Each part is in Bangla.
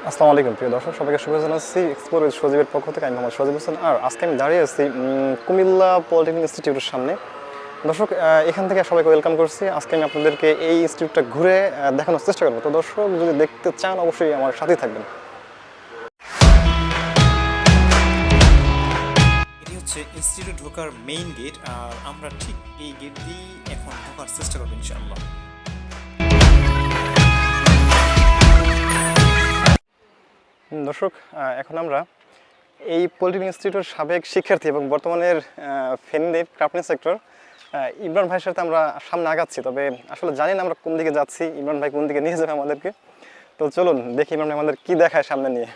আসসালামু আলাইকুম প্রিয় দর্শক, সবাইকে শুভেচ্ছা জানাচ্ছি এক্সপ্লোর উইথ সজীবের পক্ষ থেকে। আমি মোহাম্মদ সজীব হোসেন, আর আজকে আমি দাঁড়িয়ে আছি কুমিল্লা পলিটেকনিক ইনস্টিটিউটের সামনে। দর্শক, এখান থেকে সবাইকে ওয়েলকাম করছি। আজকে আমি আপনাদেরকে এই ইনস্টিটিউটটা ঘুরে দেখানোর চেষ্টা করবো। তো দর্শক, যদি দেখতে চান অবশ্যই আমার সাথেই থাকবেন। এটি হচ্ছে ইনস্টিটিউটে ঢোকার মেইন গেট, আর আমরা ঠিক এই গেট দিয়েই এখন ঢোকার চেষ্টা করবো ইনশাআল্লাহ। দর্শক, এখন আমরা এই পলিটেকনিক ইনস্টিটিউটের সাবেক শিক্ষার্থী এবং বর্তমানের ফেনীর ক্রাফটিং সেক্টর ইমরান ভাইয়ের সাথে আমরা সামনে আগাচ্ছি। তবে আসলে জানি না আমরা কোন দিকে যাচ্ছি, ইমরান ভাই কোন দিকে নিয়ে যাবে আমাদেরকে। তো চলুন দেখি ইমরান ভাই আমাদের কী দেখায় সামনে নিয়ে।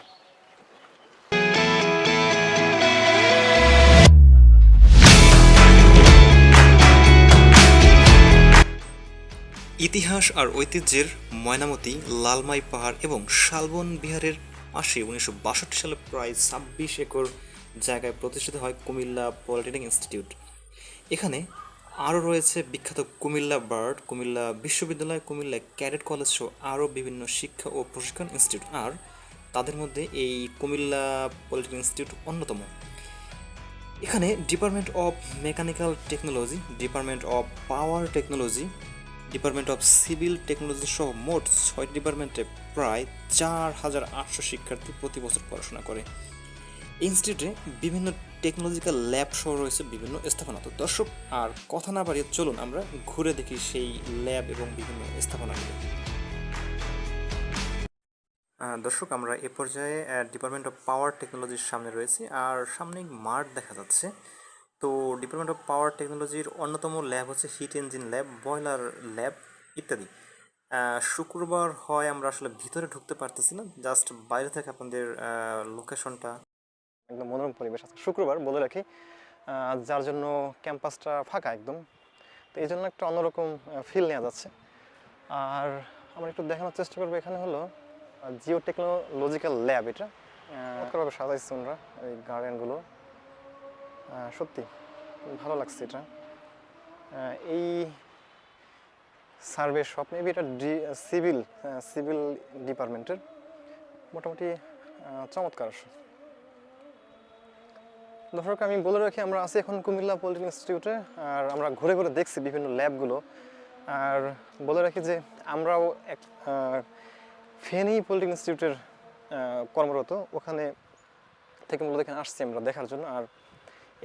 ইতিহাস আর ঐতিহ্যের ময়নামতি লালমাই পাহাড় এবং শালবন বিহারের পাশে 1962 সালে প্রায় 26 একর জায়গায় প্রতিষ্ঠিত হয় কুমিল্লা পলিটেকনিক ইনস্টিটিউট। এখানে আরও রয়েছে বিখ্যাত কুমিল্লা বার্ড, কুমিল্লা বিশ্ববিদ্যালয়, কুমিল্লা ক্যাডেট কলেজ সহ আরও বিভিন্ন শিক্ষা ও প্রশিক্ষণ ইনস্টিটিউট, আর তাদের মধ্যে এই কুমিল্লা পলিটেকনিক ইনস্টিটিউট অন্যতম। এখানে department of mechanical technology, department of power technology, department of civil technology সহ মোট 6টি ডিপার্টমেন্টে প্রায় 4800 শিক্ষার্থী প্রতি বছর পড়াশোনা করে। ইনস্টিটিউটে বিভিন্ন টেকনোলজিক্যাল ল্যাব সহ রয়েছে বিভিন্ন স্থাপনা। তো দর্শক, আর কথা না বাড়িয়ে চলুন আমরা ঘুরে দেখি সেই ল্যাব এবং বিভিন্ন স্থাপনাগুলো। দর্শক, আমরা এ পর্যায়ে ডিপার্টমেন্ট অফ পাওয়ার টেকনোলজির সামনে রয়েছি, আর সামনে মাঠ দেখা যাচ্ছে। তো ডিপার্টমেন্ট অফ পাওয়ার টেকনোলজির অন্যতম ল্যাব হচ্ছে heat engine lab, boiler lab ইত্যাদি। শুক্রবার হয় আমরা আসলে ভিতরে ঢুকতে পারতেছি না, জাস্ট বাইরে থেকে আপনাদের লোকেশনটা। একদম মনোরম পরিবেশ। আজকে শুক্রবার বলে রাখি, যার জন্য ক্যাম্পাসটা ফাঁকা একদম। তো এই জন্য একটা অন্যরকম ফিল নেওয়া যাচ্ছে। আর আমরা একটু দেখানোর চেষ্টা করবো, এখানে হলো জিও টেকনোলজিক্যাল ল্যাব। এটা চমৎকারভাবে সাজাইছে ওনারা, এই গার্ডেনগুলো সত্যি ভালো লাগছে। এটা এই সার্ভে শপ, মেবি এটা সিভিল ডিপার্টমেন্টের। মোটামুটি চমৎকার। দর্শক, আমি বলে রাখি আমরা আছি এখন কুমিল্লা পলিটেকনিক ইনস্টিটিউটে, আর আমরা ঘুরে ঘুরে দেখছি বিভিন্ন ল্যাবগুলো। আর বলে রাখি যে আমরাও এক ফেনী পলিটেকনিক ইনস্টিটিউটের কর্মরত, ওখানে থেকে মূলত এখানে আসছি আমরা দেখার জন্য। আর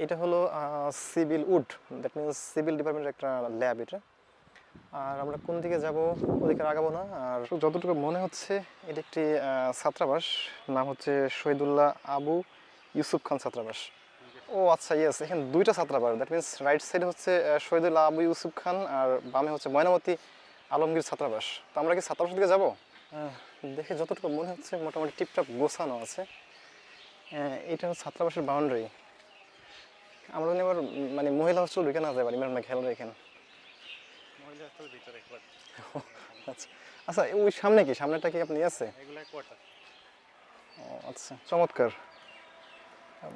এটা হলো civil would, that means civil ডিপার্টমেন্টের একটা ল্যাব এটা। আর আমরা কোন দিকে যাব, ওদিকে আগাবো না। আর যতটুকু মনে হচ্ছে এটা একটি ছাত্রাবাস, নাম হচ্ছে শহীদুল্লাহ আবু ইউসুফ খান ছাত্রাবাস। ও আচ্ছা, ইয়েস, এখানে দুইটা ছাত্রাবাস। দ্যাট মিনস রাইট সাইডে হচ্ছে শহীদুল্লাহ আবু ইউসুফ খান, আর বামে হচ্ছে ময়নামতি আলমগীর ছাত্রাবাস। তো আমরা কি ছাত্রাবাসের দিকে যাবো? দেখে যতটুকু মনে হচ্ছে মোটামুটি টিপটপ গোছানো আছে। এটা হচ্ছে ছাত্রাবাসের বাউন্ডারি। আমরা যদি এবার মানে মহিলা হোস্টেল ঢুকে না যাই, আমরা খেয়াল রেখেন। আচ্ছা আচ্ছা, ওই সামনে কি, সামনেটা কি আপনি আছে? ও আচ্ছা, চমৎকার।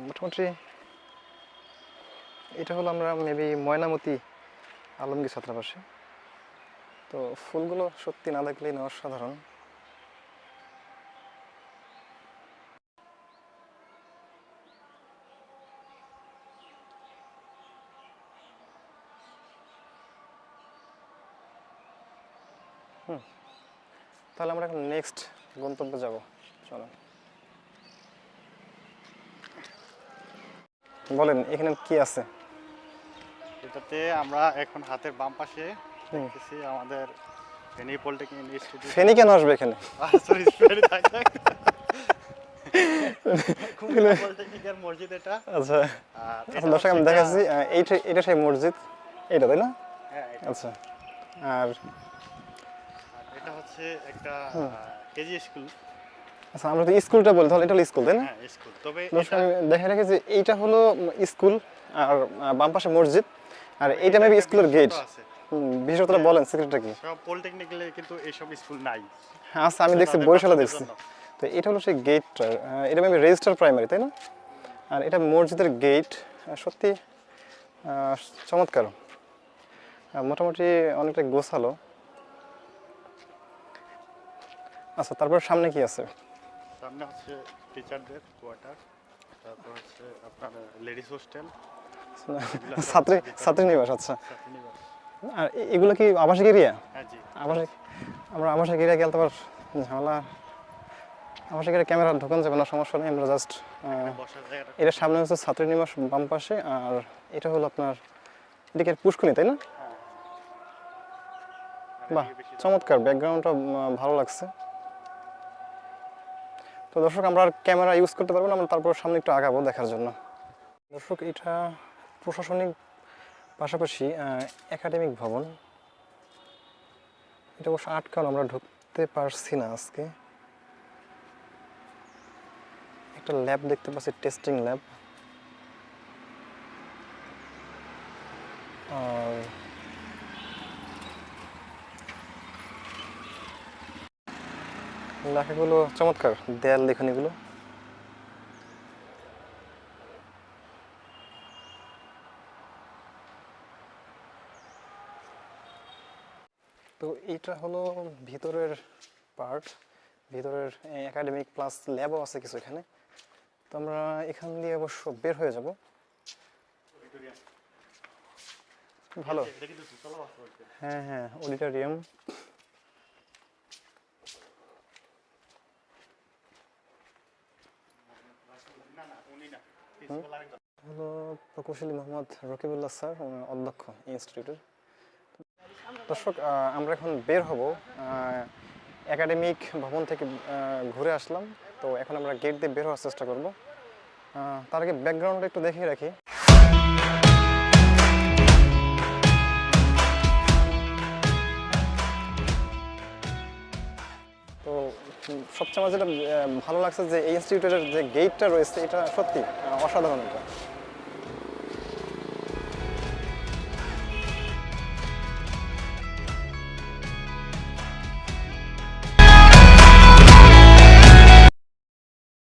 মোটামুটি এটা হলো আমরা মেবি ময়নামতি আলমগীর ছাত্রাবাসে। তো ফুলগুলো সত্যি না দেখলেই না অসাধারণ। তাহলে আমরা এখন নেক্সট গন্তব্যে যাব। চলো, বলেন এখানে কি আছে। এটাতে আমরা এখন হাতের বাম পাশে দেখতেছি আমাদের ফেনী পলিটেকনিক ইনস্টিটিউট। ফেনী কেন আসবে এখানে? সরি, ফেনী থাক থাক। কুমিল্লা পলিটেকনিকের মসজিদ এটা। আচ্ছা আচ্ছা, দর্শক আমি দেখাচ্ছি, এটা সেই মসজিদ, এটা তাই না? হ্যাঁ, আচ্ছা। আর এটা হচ্ছে একটা কেজি স্কুল। আচ্ছা, আমরা তো স্কুলটা বলি, তাহলে এটা হলো স্কুল তাই না? হ্যাঁ, স্কুল। তবে দর্শক আমি দেখে রেখে যে এইটা হলো স্কুল, আর বাম পাশে মসজিদ, আর এইটা মেবি স্কুলের গেট। বিশেষতটা বলেন, সিক্রেটটা কি? সব পলিটেকনিক্যালে কিন্তু এইসব স্কুল নাই। হ্যাঁ আচ্ছা, আমি দেখছি বরিশালে দেখছি। তো এটা হলো সেই গেটটা, এটা মেবি রেজিস্টার প্রাইমারি তাই না? আর এটা মসজিদের গেট। সত্যি চমৎকার, মোটামুটি অনেকটা গোছালো। আচ্ছা, তারপর সামনে কি আছে? সামনে হচ্ছে টিচারদের কোয়ার্টার, তারপর হচ্ছে আপনার লেডিস হোস্টেল, ছাত্রী ছাত্রী নিবাস, আচ্ছা। ছাত্রীনিবাস। আর এগুলো কি আবাসিক এরিয়া? হ্যাঁ জি। আবাসিক, আমরা আবাসিক এরিয়া গেলে তো আবার ঝামেলা, আবাসিক এরিয়া ক্যামেরা ঢোকানো যাবে না, সমস্যা নেই, আমরা জাস্ট বসার জায়গাটা এটার সামনে হচ্ছে ছাত্রী নিবাস বাম পাশে, আর এটা হলো আপনার এদিকে পুষ্করণী, তাই না? বাহ, চমৎকার, ব্যাকগ্রাউন্ডটা ভালো লাগছে। তো দর্শক, আমরা আর ক্যামেরা ইউজ করতে পারবো না, আমরা তারপর সামনে একটু আগাবো দেখার জন্য। দর্শক, এটা প্রশাসনিক পাশাপাশি একাডেমিক ভবন। এটা অবশ্য আটকানো, আমরা ঢুকতে পারছি না আজকে। একটা ল্যাব দেখতে পাচ্ছি, টেস্টিং ল্যাব। আর লেখাগুলো চমৎকার, দেয়াল লেখনীগুলো। তো এইটা হলো ভিতরের পার্ট, ভিতরের একাডেমিক প্লাস ল্যাবও আছে কিছু এখানে। তো আমরা এখান দিয়ে অবশ্য বের হয়ে যাব। ভালো, হ্যাঁ হ্যাঁ, অডিটোরিয়াম। হলো প্রকৌশলী মোহাম্মদ রকিবুল্লাহ স্যার, অধ্যক্ষ ইনস্টিটিউটের। দর্শক, আমরা এখন বের হব, একাডেমিক ভবন থেকে ঘুরে আসলাম। তো এখন আমরা গেট দিয়ে বের হওয়ার চেষ্টা করব। তার আগে ব্যাকগ্রাউন্ডটা একটু দেখিয়ে রাখি। তো সবচেয়ে আমার যেটা ভালো লাগছে যে এই ইনস্টিটিউটের যে গেটটা রয়েছে, এটা সত্যি অসাধারণ। এটা